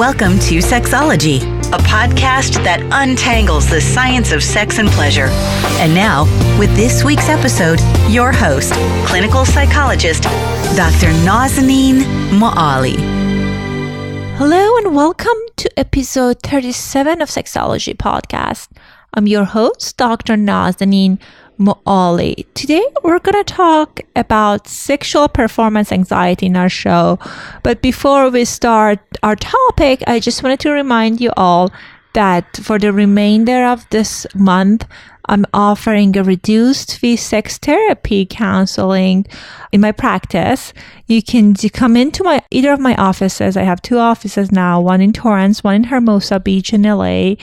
Welcome to Sexology, a podcast that untangles the science of sex and pleasure. And now, with this week's episode, your host, clinical psychologist, Dr. Nazanin Moali. Hello and welcome to episode 37 of Sexology Podcast. I'm your host, Dr. Nazanin Moali. Today, we're going to talk about sexual performance anxiety in our show. But before we start our topic, I just wanted to remind you all that for the remainder of this month, I'm offering a reduced fee sex therapy counseling in my practice. You can come into either of my offices. I have two offices now, one in Torrance, one in Hermosa Beach in LA,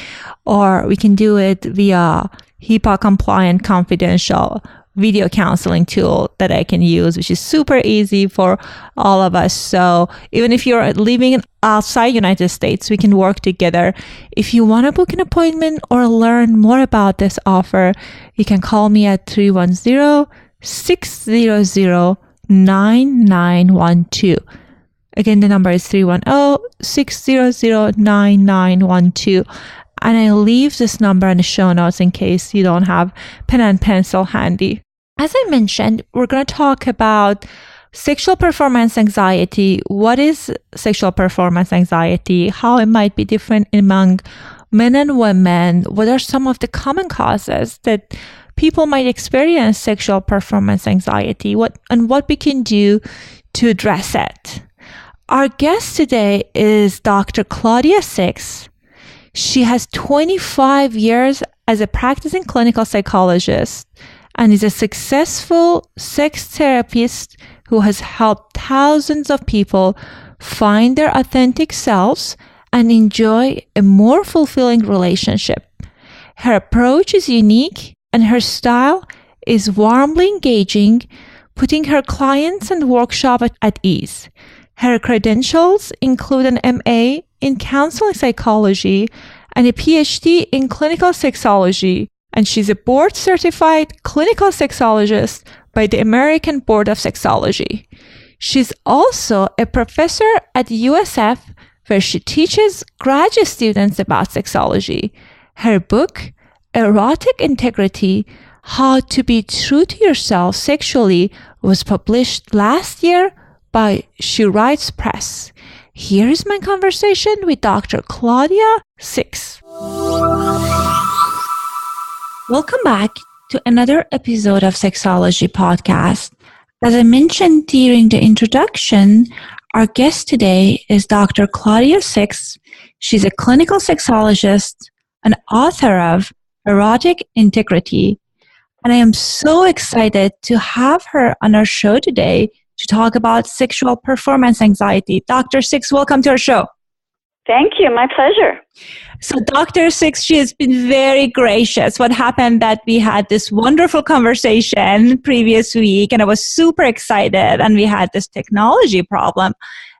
or we can do it via HIPAA compliant confidential video counseling tool that I can use, which is super easy for all of us. So even if you're living outside United States, we can work together. If you want to book an appointment or learn more about this offer, you can call me at 310-600-9912. Again, the number is 310-600-9912. And I leave this number in the show notes in case you don't have pen and pencil handy. As I mentioned, we're going to talk about sexual performance anxiety. What is sexual performance anxiety? How it might be different among men and women? What are some of the common causes that people might experience sexual performance anxiety? What we can do to address it? Our guest today is Dr. Claudia Six. She has 25 years as a practicing clinical psychologist and is a successful sex therapist who has helped thousands of people find their authentic selves and enjoy a more fulfilling relationship. Her approach is unique and her style is warmly engaging, putting her clients and workshop at ease. Her credentials include an MA in counseling psychology and a PhD in clinical sexology, and she's a Board Certified Clinical Sexologist by the American Board of Sexology. She's also a professor at USF, where she teaches graduate students about sexology. Her book, Erotic Integrity: How to Be True to Yourself Sexually, was published last year by She Writes Press. Here is my conversation with Dr. Claudia Six. Welcome back to another episode of Sexology Podcast. As I mentioned during the introduction, our guest today is Dr. Claudia Six. She's a clinical sexologist and author of Erotic Integrity. And I am so excited to have her on our show today to talk about sexual performance anxiety. Dr. Six, welcome to our show. Thank you. My pleasure. So Dr. Six, she has been very gracious. What happened that we had this wonderful conversation previous week, and I was super excited, and we had this technology problem.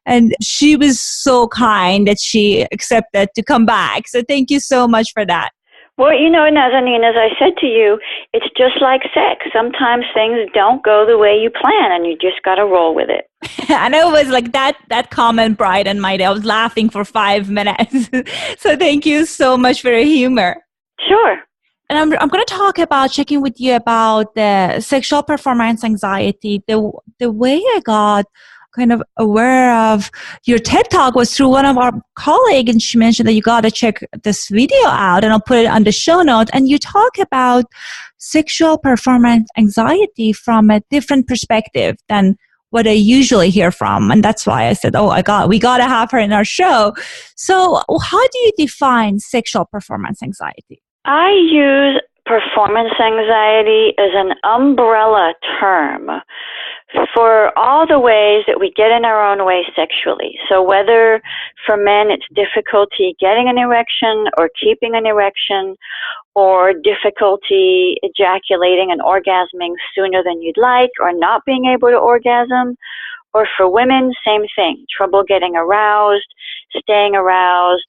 And she was so kind that she accepted to come back. So thank you so much for that. Well, Nazanin, as I said to you, it's just like sex. Sometimes things don't go the way you plan, and you just got to roll with it. I know it was like that comment brightened my day. I was laughing for 5 minutes. So thank you so much for your humor. Sure. And I'm going to talk about checking with you about the sexual performance anxiety. The way I got kind of aware of your TED Talk was through one of our colleagues, and she mentioned that you got to check this video out, and I'll put it on the show note. And you talk about sexual performance anxiety from a different perspective than what I usually hear from. And that's why I said, we got to have her in our show. So how do you define sexual performance anxiety? I use performance anxiety as an umbrella term for all the ways that we get in our own way sexually. So whether for men it's difficulty getting an erection or keeping an erection, or difficulty ejaculating and orgasming sooner than you'd like, or not being able to orgasm, or for women, same thing, trouble getting aroused, staying aroused,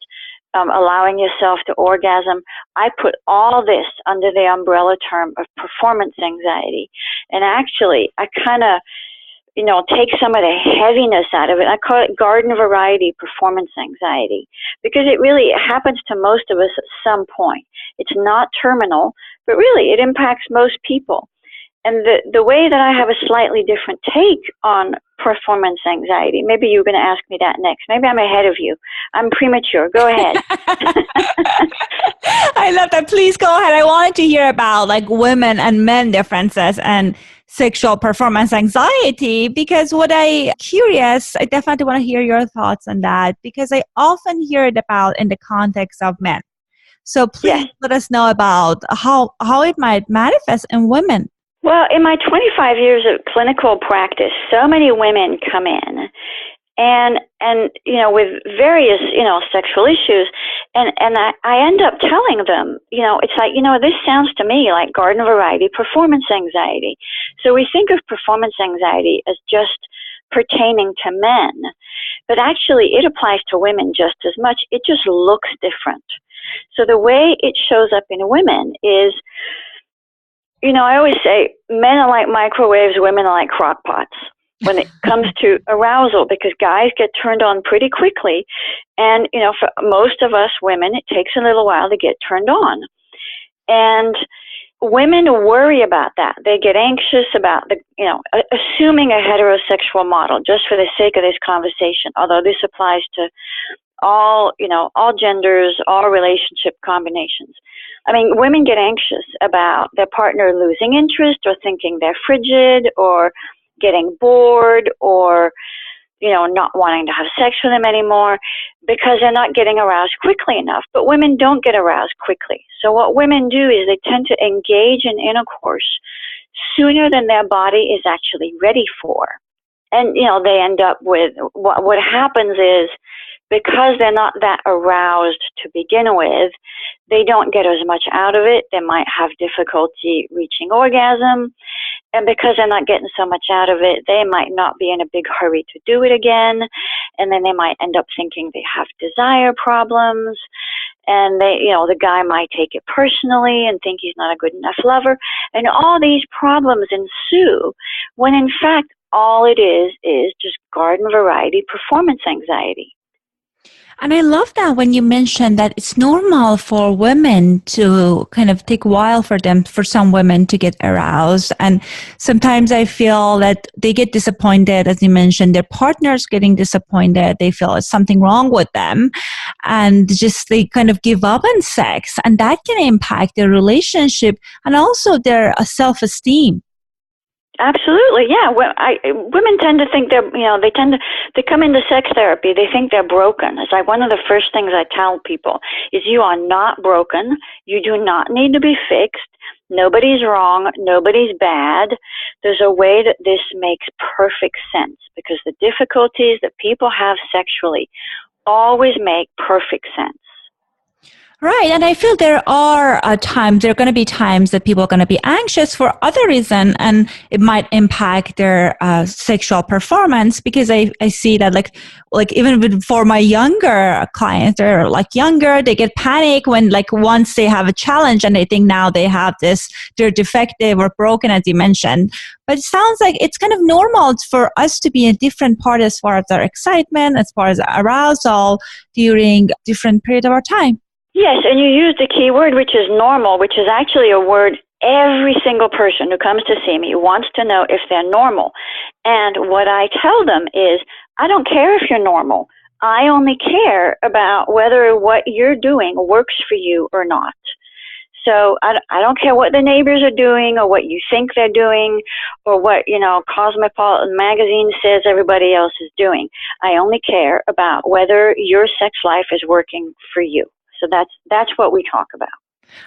allowing yourself to orgasm. I put all this under the umbrella term of performance anxiety. And actually, I kind of take some of the heaviness out of it. I call it garden variety performance anxiety, because it really happens to most of us at some point. It's not terminal, but really it impacts most people. And the way that I have a slightly different take on performance anxiety, maybe you're going to ask me that next. Maybe I'm ahead of you. I'm premature. Go ahead. I love that. Please go ahead. I wanted to hear about like women and men differences and sexual performance anxiety, because I definitely want to hear your thoughts on that, because I often hear it about in the context of men. So please let us know about how it might manifest in women. Well, in my 25 years of clinical practice, so many women come in and with various, sexual issues. And I end up telling them, it's like, this sounds to me like garden variety performance anxiety. So we think of performance anxiety as just pertaining to men, but actually it applies to women just as much. It just looks different. So the way it shows up in women is, I always say men are like microwaves, women are like crock pots when it comes to arousal, because guys get turned on pretty quickly. And, for most of us women, it takes a little while to get turned on. And women worry about that. They get anxious about assuming a heterosexual model, just for the sake of this conversation, although this applies to all genders, all relationship combinations. I mean, women get anxious about their partner losing interest or thinking they're frigid or getting bored or, not wanting to have sex with them anymore because they're not getting aroused quickly enough. But women don't get aroused quickly. So what women do is they tend to engage in intercourse sooner than their body is actually ready for. And, they end up with what happens is, because they're not that aroused to begin with, they don't get as much out of it. They might have difficulty reaching orgasm. And because they're not getting so much out of it, they might not be in a big hurry to do it again. And then they might end up thinking they have desire problems. And the guy might take it personally and think he's not a good enough lover. And all these problems ensue when in fact all it is just garden variety performance anxiety. And I love that when you mentioned that it's normal for women to kind of take a while for some women to get aroused. And sometimes I feel that they get disappointed, as you mentioned, their partner's getting disappointed. They feel there's something wrong with them and just they kind of give up on sex. And that can impact their relationship and also their self-esteem. Absolutely, yeah. Women tend to think they come into sex therapy, they think they're broken. It's like one of the first things I tell people is you are not broken. You do not need to be fixed. Nobody's wrong. Nobody's bad. There's a way that this makes perfect sense, because the difficulties that people have sexually always make perfect sense. Right. And I feel there are there are going to be times that people are going to be anxious for other reason, and it might impact their sexual performance, because I see that like even for my younger clients, they're like younger, they get panic when once they have a challenge and they think now they have this, they're defective or broken, as you mentioned. But it sounds like it's kind of normal for us to be in a different part as far as our excitement, as far as arousal during different period of our time. Yes, and you used the key word, which is normal, which is actually a word every single person who comes to see me wants to know if they're normal. And what I tell them is, I don't care if you're normal. I only care about whether what you're doing works for you or not. So I don't care what the neighbors are doing or what you think they're doing or what, Cosmopolitan magazine says everybody else is doing. I only care about whether your sex life is working for you. So that's what we talk about.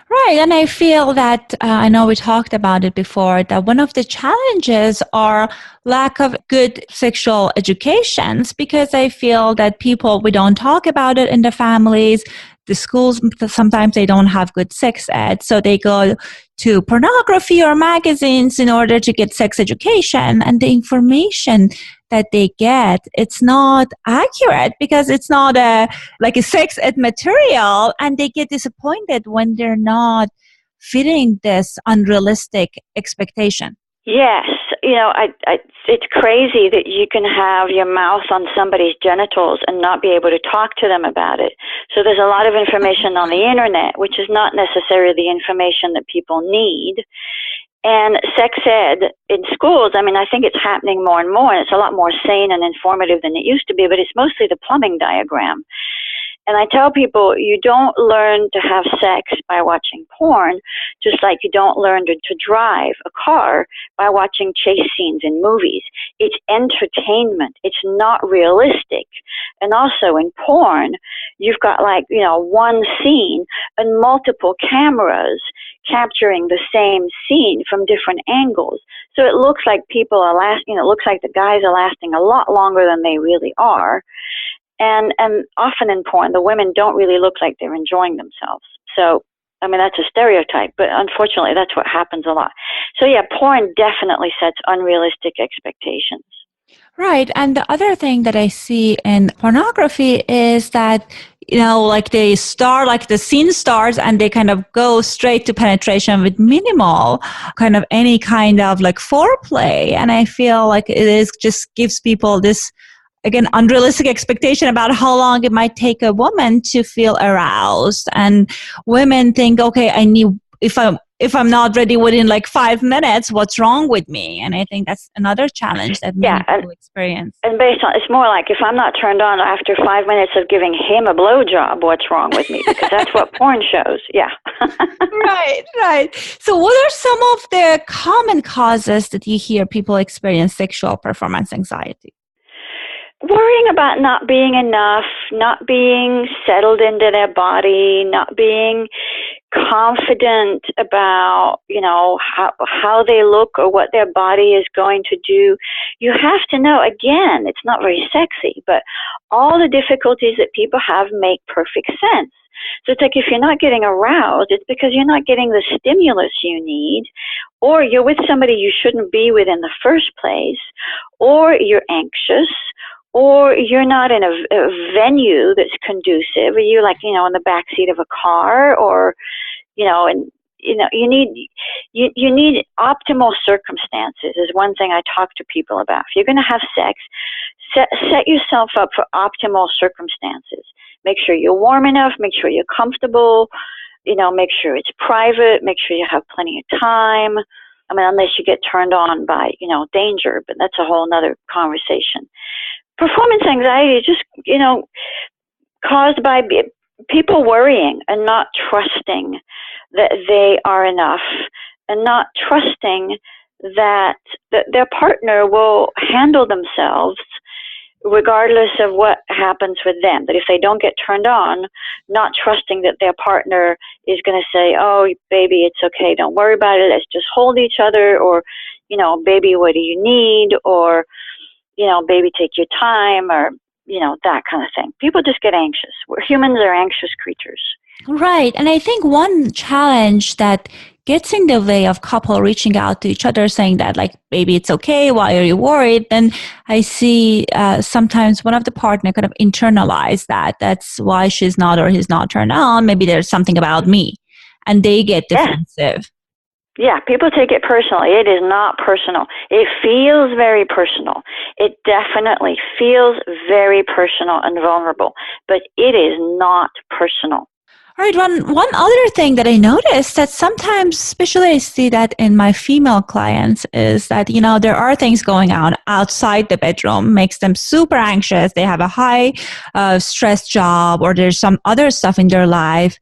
Right. And I feel that, I know we talked about it before, that one of the challenges are lack of good sexual educations, because I feel that we don't talk about it in the families. The schools, sometimes they don't have good sex ed, so they go to pornography or magazines in order to get sex education, and the information that they get, it's not accurate because it's not a sex ed material, and they get disappointed when they're not fitting this unrealistic expectation. Yes, it's crazy that you can have your mouth on somebody's genitals and not be able to talk to them about it. So there's a lot of information on the internet, which is not necessarily the information that people need. And sex ed in schools, I mean, I think it's happening more and more, and it's a lot more sane and informative than it used to be, but it's mostly the plumbing diagram. And I tell people, you don't learn to have sex by watching porn, just like you don't learn to drive a car by watching chase scenes in movies. It's entertainment. It's not realistic. And also in porn, you've got one scene and multiple cameras capturing the same scene from different angles. So it looks like people are it looks like the guys are lasting a lot longer than they really are. And often in porn, the women don't really look like they're enjoying themselves. So, I mean, that's a stereotype, but unfortunately, that's what happens a lot. So, yeah, porn definitely sets unrealistic expectations. Right. And the other thing that I see in pornography is that, they start, like the scene starts and they kind of go straight to penetration with minimal kind of any kind of like foreplay. And I feel like just gives people this, again, unrealistic expectation about how long it might take a woman to feel aroused. And women think, okay, if I'm not ready within like 5 minutes, what's wrong with me? And I think that's another challenge that many people experience. And it's more like, if I'm not turned on after 5 minutes of giving him a blowjob, what's wrong with me? Because that's what porn shows. Yeah. Right. So what are some of the common causes that you hear people experience sexual performance anxiety? Worrying about not being enough, not being settled into their body, not being confident about, how they look or what their body is going to do. You have to know, again, it's not very sexy, but all the difficulties that people have make perfect sense. So it's like, if you're not getting aroused, it's because you're not getting the stimulus you need, or you're with somebody you shouldn't be with in the first place, or you're anxious, or you're not in a venue that's conducive, or you're in the backseat of a car, or, you need optimal circumstances is one thing I talk to people about. If you're going to have sex, set yourself up for optimal circumstances. Make sure you're warm enough, make sure you're comfortable, make sure it's private, make sure you have plenty of time. I mean, unless you get turned on by, danger, but that's a whole nother conversation. Performance anxiety is just, caused by people worrying and not trusting that they are enough, and not trusting that their partner will handle themselves regardless of what happens with them. That if they don't get turned on, not trusting that their partner is going to say, oh, baby, it's okay, don't worry about it, let's just hold each other, or, baby, what do you need, or, baby, take your time, or, that kind of thing. People just get anxious. Humans are anxious creatures. Right. And I think one challenge that gets in the way of couple reaching out to each other saying that, like, baby, it's okay, why are you worried? Then I see sometimes one of the partner kind of internalize that. That's why she's not or he's not turned on. Maybe there's something about me. And they get defensive. Yeah, people take it personally. It is not personal. It feels very personal. It definitely feels very personal and vulnerable, but it is not personal. All right, one other thing that I noticed that sometimes, especially I see that in my female clients, is that, there are things going on outside the bedroom, makes them super anxious. They have a high stress job, or there's some other stuff in their life,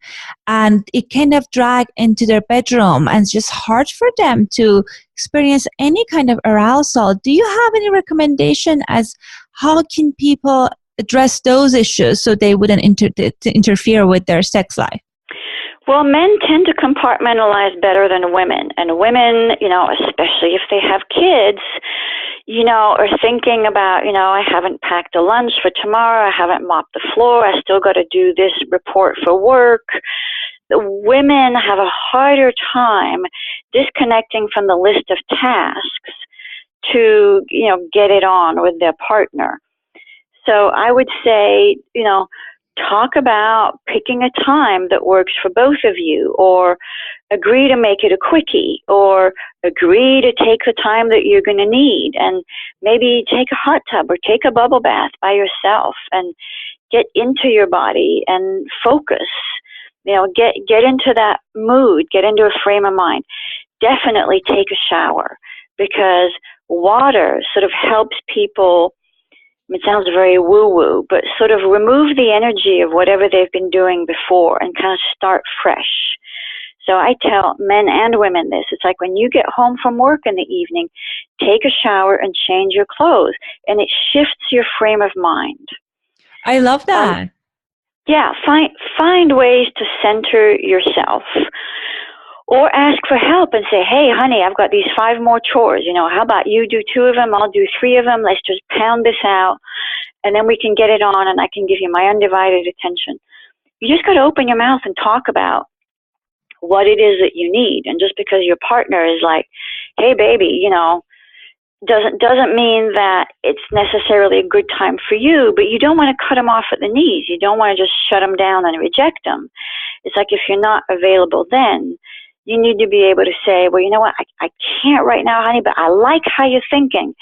and it kind of drag into their bedroom, and it's just hard for them to experience any kind of arousal. Do you have any recommendation as how can people address those issues so they wouldn't interfere with their sex life? Well, men tend to compartmentalize better than women. And women, especially if they have kids, are thinking about, I haven't packed a lunch for tomorrow, I haven't mopped the floor, I still got to do this report for work. The women have a harder time disconnecting from the list of tasks to, get it on with their partner. So I would say, talk about picking a time that works for both of you, or agree to make it a quickie, or agree to take the time that you're going to need, and maybe take a hot tub or take a bubble bath by yourself and get into your body and focus. Get into that mood, get into a frame of mind. Definitely take a shower, because water sort of helps people. It sounds very woo-woo, but sort of remove the energy of whatever they've been doing before and kind of start fresh. So I tell men and women this. It's like when you get home from work in the evening, take a shower and change your clothes, and it shifts your frame of mind. I love that. Yeah, find ways to center yourself. Or ask for help and say, hey, honey, I've got these 5 more chores. How about you do 2 of them? I'll do 3 of them. Let's just pound this out. And then we can get it on, and I can give you my undivided attention. You just got to open your mouth and talk about what it is that you need. And just because your partner is like, hey, baby, doesn't mean that it's necessarily a good time for you, but you don't want to cut them off at the knees. You don't want to just shut them down and reject them. It's like if you're not available then, you need to be able to say, well, you know what, I can't right now, honey, but I like how you're thinking.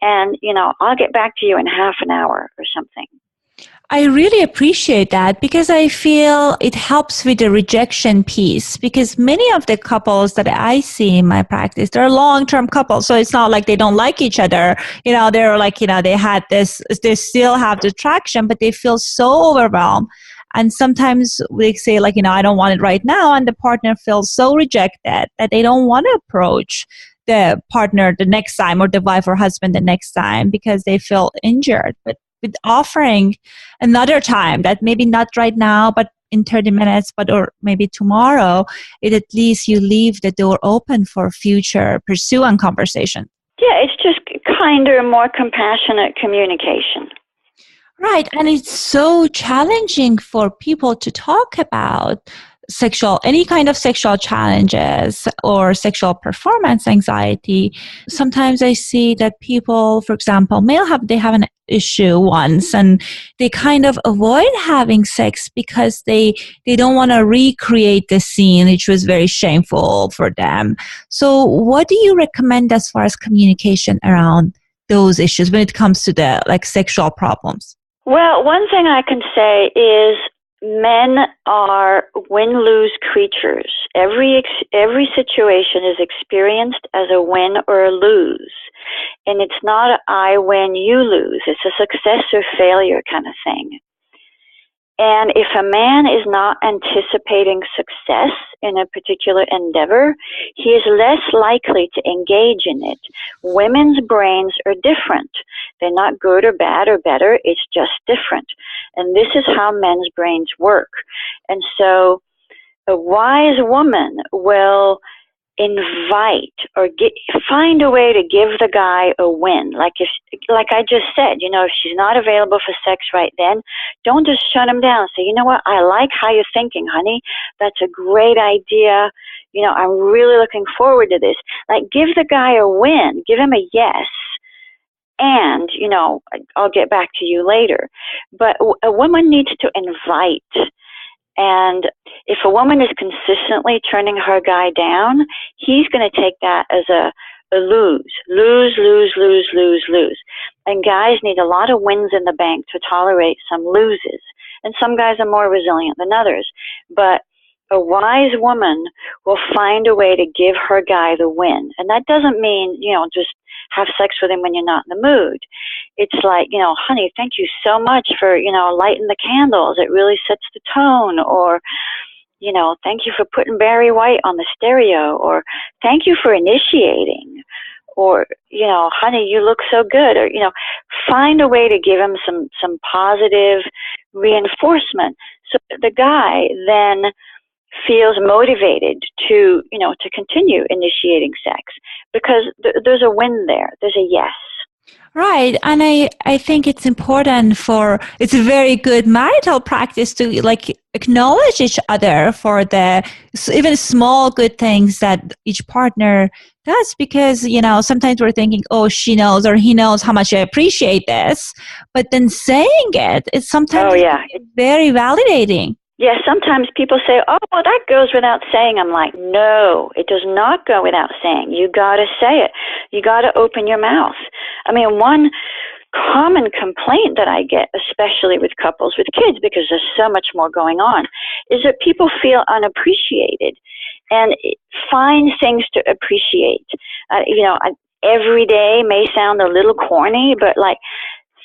And, I'll get back to you in half an hour or something. I really appreciate that, because I feel it helps with the rejection piece, because many of the couples that I see in my practice, they're long-term couples. So it's not like they don't like each other. They're like, they had this, they still have the attraction, but they feel so overwhelmed. And sometimes they say like, I don't want it right now. And the partner feels so rejected that they don't want to approach the partner the next time, or the wife or husband the next time, because they feel injured. But with offering another time, that maybe not right now, but in 30 minutes, or maybe tomorrow, at least you leave the door open for future pursuit and conversation. Yeah, it's just kinder, more compassionate communication. Right. And it's so challenging for people to talk about any kind of sexual challenges or sexual performance anxiety. Sometimes I see that people, for example, they have an issue once and they kind of avoid having sex because they don't want to recreate the scene, which was very shameful for them. So what do you recommend as far as communication around those issues when it comes to the sexual problems? Well, one thing I can say is men are win-lose creatures. Every situation is experienced as a win or a lose. And it's not an I win, you lose. It's a success or failure kind of thing. And if a man is not anticipating success in a particular endeavor, he is less likely to engage in it. Women's brains are different. They're not good or bad or better. It's just different. And this is how men's brains work. And so a wise woman will invite or find a way to give the guy a win. Like I just said, if she's not available for sex right then, don't just shut him down. Say, you know what, I like how you're thinking, honey. That's a great idea. I'm really looking forward to this. Give the guy a win. Give him a yes. And, I'll get back to you later. But a woman needs to invite. And if a woman is consistently turning her guy down, he's going to take that as a lose. And guys need a lot of wins in the bank to tolerate some loses. And some guys are more resilient than others. But a wise woman will find a way to give her guy the win. And that doesn't mean, just have sex with him when you're not in the mood. It's like, honey, thank you so much for, lighting the candles. It really sets the tone. Or, thank you for putting Barry White on the stereo. Or thank you for initiating. Or, honey, you look so good. Or, find a way to give him some positive reinforcement. So the guy then feels motivated to continue initiating sex because there's a win there. There's a yes. Right. And I think it's important it's a very good marital practice to acknowledge each other for the even small good things that each partner does, because, sometimes we're thinking, oh, she knows or he knows how much I appreciate this. But then saying it's sometimes very validating. Yeah, sometimes people say, oh, well, that goes without saying. I'm like, no, it does not go without saying. You got to say it. You got to open your mouth. I mean, one common complaint that I get, especially with couples with kids, because there's so much more going on, is that people feel unappreciated and find things to appreciate. Every day may sound a little corny, but like,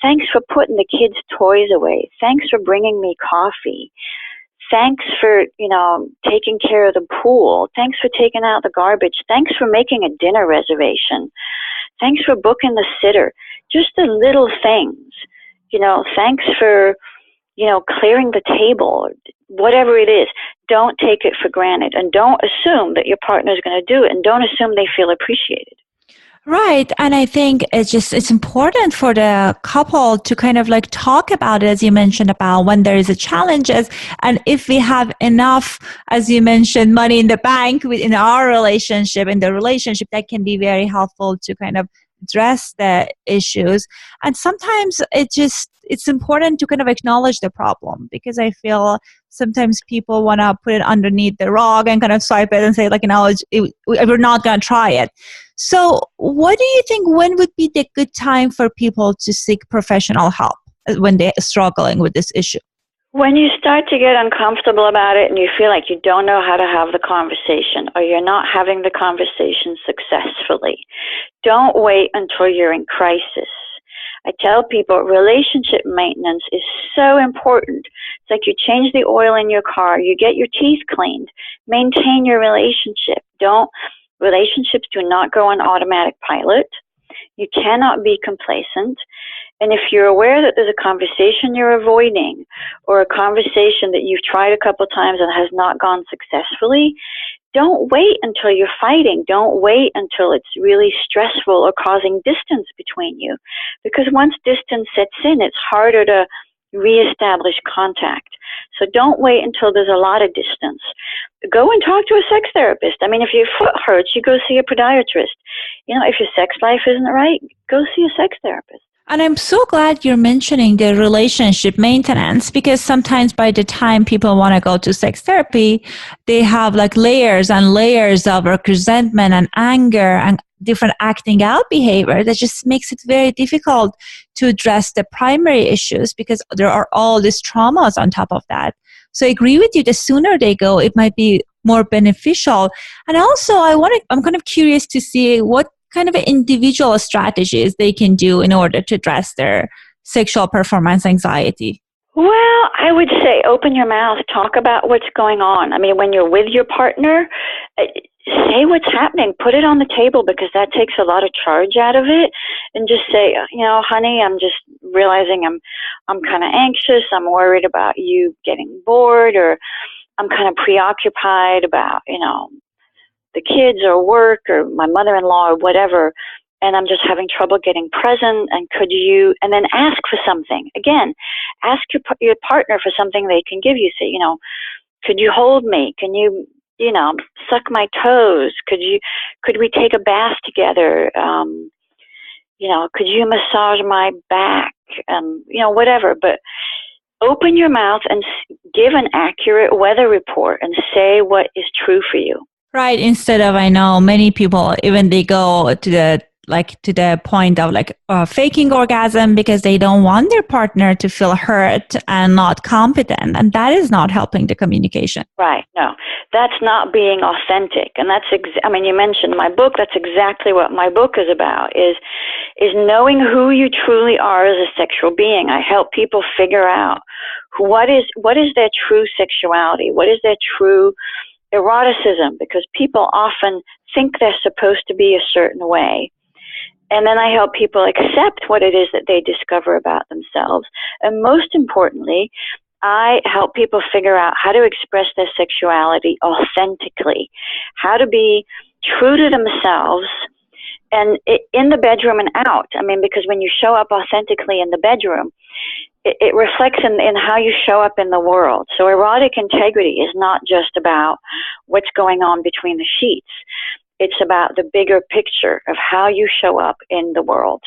thanks for putting the kids' toys away. Thanks for bringing me coffee. Thanks for, taking care of the pool. Thanks for taking out the garbage. Thanks for making a dinner reservation. Thanks for booking the sitter. Just the little things, thanks for, clearing the table, whatever it is. Don't take it for granted, and don't assume that your partner is going to do it, and don't assume they feel appreciated. Right. And I think it's important for the couple to kind of like talk about it, as you mentioned, about when there is a challenges. And if we have enough, as you mentioned, money in the bank in our relationship, that can be very helpful to kind of address the issues. And sometimes it's important to kind of acknowledge the problem, because I feel sometimes people want to put it underneath the rug and kind of swipe it and say, like, we're not going to try it. So what do you think, when would be the good time for people to seek professional help when they're struggling with this issue? When you start to get uncomfortable about it and you feel like you don't know how to have the conversation, or you're not having the conversation successfully, don't wait until you're in crisis. I tell people relationship maintenance is so important. It's like you change the oil in your car, you get your teeth cleaned, maintain your relationship. Relationships do not go on automatic pilot. You cannot be complacent. And if you're aware that there's a conversation you're avoiding, or a conversation that you've tried a couple times and has not gone successfully, don't wait until you're fighting. Don't wait until it's really stressful or causing distance between you. Because once distance sets in, it's harder to reestablish contact. So don't wait until there's a lot of distance. Go and talk to a sex therapist. I mean, if your foot hurts, you go see a podiatrist. If your sex life isn't right, go see a sex therapist. And I'm so glad you're mentioning the relationship maintenance, because sometimes by the time people want to go to sex therapy, they have like layers and layers of resentment and anger and different acting out behavior that just makes it very difficult to address the primary issues, because there are all these traumas on top of that. So I agree with you. The sooner they go, it might be more beneficial. And also I'm kind of curious to see what kind of individual strategies they can do in order to address their sexual performance anxiety. Well, I would say open your mouth, talk about what's going on. I mean, when you're with your partner, say what's happening, put it on the table, because that takes a lot of charge out of it. And just say, honey, I'm just realizing I'm kind of anxious. I'm worried about you getting bored, or I'm kind of preoccupied about, the kids or work or my mother-in-law or whatever, and I'm just having trouble getting present, and and then ask for something. Again, ask your partner for something they can give you. Say, could you hold me? Can you, suck my toes? Could we take a bath together? Could you massage my back? Whatever. But open your mouth and give an accurate weather report and say what is true for you. Right. Instead of, I know many people, even they go to the point of faking orgasm because they don't want their partner to feel hurt and not competent. And that is not helping the communication. Right. No, that's not being authentic. And you mentioned my book. That's exactly what my book is about, is knowing who you truly are as a sexual being. I help people figure out what is their true sexuality, what is their true eroticism, because people often think they're supposed to be a certain way. And then I help people accept what it is that they discover about themselves. And most importantly, I help people figure out how to express their sexuality authentically, how to be true to themselves, and in the bedroom and out. I mean, because when you show up authentically in the bedroom, it reflects in how you show up in the world. So erotic integrity is not just about what's going on between the sheets. It's about the bigger picture of how you show up in the world.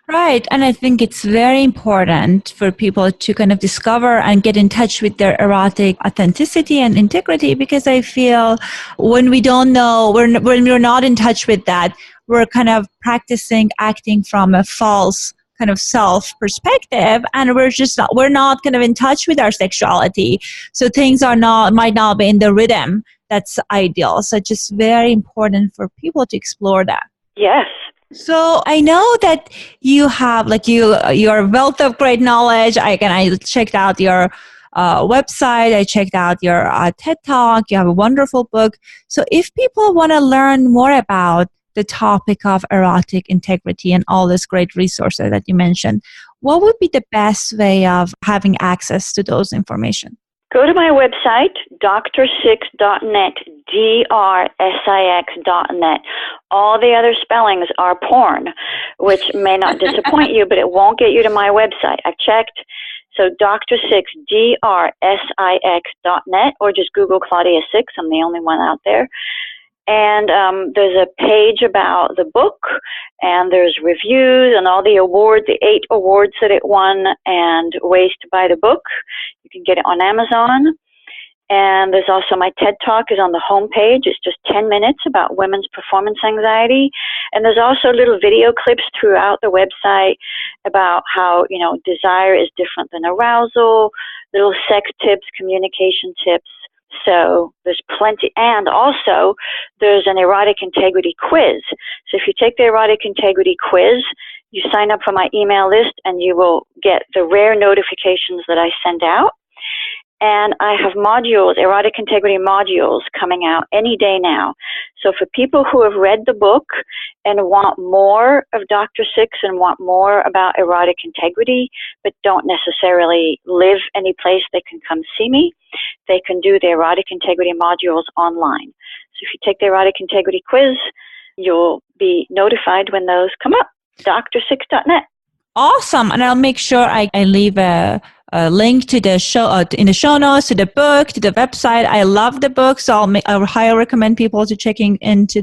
Right. And I think it's very important for people to kind of discover and get in touch with their erotic authenticity and integrity, because I feel when we don't know, when we're not in touch with that, we're kind of practicing acting from a false kind of self perspective, and we're not kind of in touch with our sexuality. So things might not be in the rhythm that's ideal. So it's just very important for people to explore that. Yes. So I know that you have your wealth of great knowledge. I checked out your website. I checked out your TED Talk. You have a wonderful book. So if people want to learn more about the topic of erotic integrity and all this great resources that you mentioned, what would be the best way of having access to those information? Go to my website, drsix.net, DRSIX.net. All the other spellings are porn, which may not disappoint you, but it won't get you to my website. I've checked. So drsix, DRSIX.net, or just Google Claudia Six. I'm the only one out there. And there's a page about the book, and there's reviews and all the awards, the 8 awards that it won, and ways to buy the book. You can get it on Amazon. And there's also my TED Talk is on the homepage. It's just 10 minutes about women's performance anxiety. And there's also little video clips throughout the website about how, desire is different than arousal, little sex tips, communication tips. So there's plenty. And also there's an erotic integrity quiz. So if you take the erotic integrity quiz, you sign up for my email list and you will get the rare notifications that I send out. And I have modules, erotic integrity modules, coming out any day now. So for people who have read the book and want more of Dr. Six and want more about erotic integrity, but don't necessarily live any place they can come see me, they can do the erotic integrity modules online. So if you take the erotic integrity quiz, you'll be notified when those come up. drsix.net. Awesome. And I'll make sure I leave a link to the show in the show notes, to the book, to the website. I love the book, so I would highly recommend people to checking into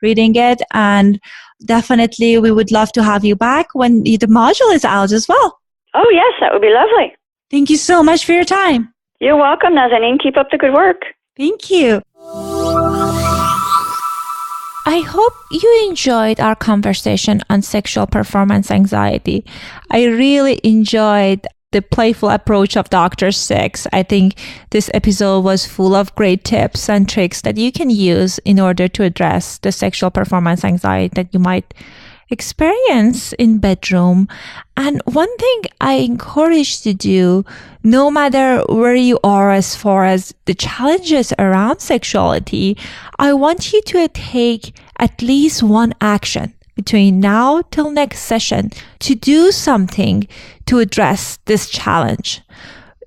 reading it. And definitely, we would love to have you back when the module is out as well. Oh yes, that would be lovely. Thank you so much for your time. You're welcome, Nazanin. Keep up the good work. Thank you. I hope you enjoyed our conversation on sexual performance anxiety. I really enjoyed the playful approach of Dr. Six. I think this episode was full of great tips and tricks that you can use in order to address the sexual performance anxiety that you might experience in bedroom. And one thing I encourage you to do, no matter where you are as far as the challenges around sexuality, I want you to take at least one action between now till next session to do something to address this challenge.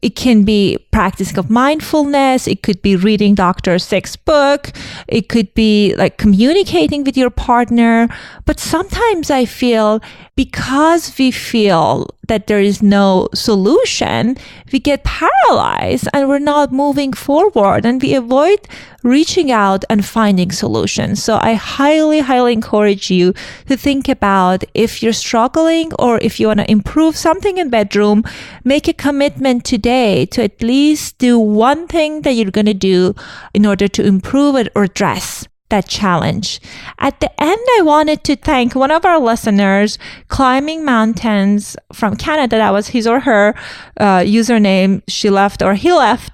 It can be practice of mindfulness. It could be reading Dr. Six's book. It could be like communicating with your partner. But sometimes I feel because we feel that there is no solution, we get paralyzed and we're not moving forward, and we avoid reaching out and finding solutions. So I highly, highly encourage you to think about if you're struggling or if you want to improve something in bedroom, make a commitment today to at least do one thing that you're going to do in order to improve it or address that challenge. At the end, I wanted to thank one of our listeners, Climbing Mountains from Canada. That was his or her username. He left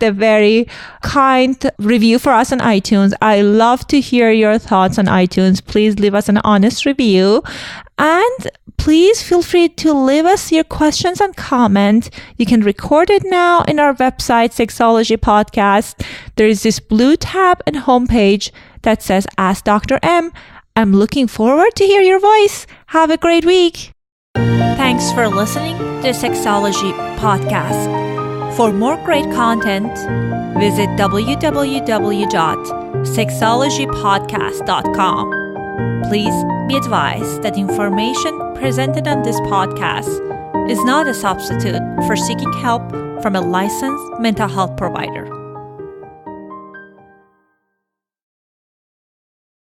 a very kind review for us on iTunes. I love to hear your thoughts on iTunes. Please leave us an honest review. And please feel free to leave us your questions and comments. You can record it now in our website, Sexology Podcast. There is this blue tab and homepage that says Ask Dr. M. I'm looking forward to hear your voice. Have a great week. Thanks for listening to the Sexology Podcast. For more great content, visit www.sexologypodcast.com. Please be advised that information presented on this podcast is not a substitute for seeking help from a licensed mental health provider.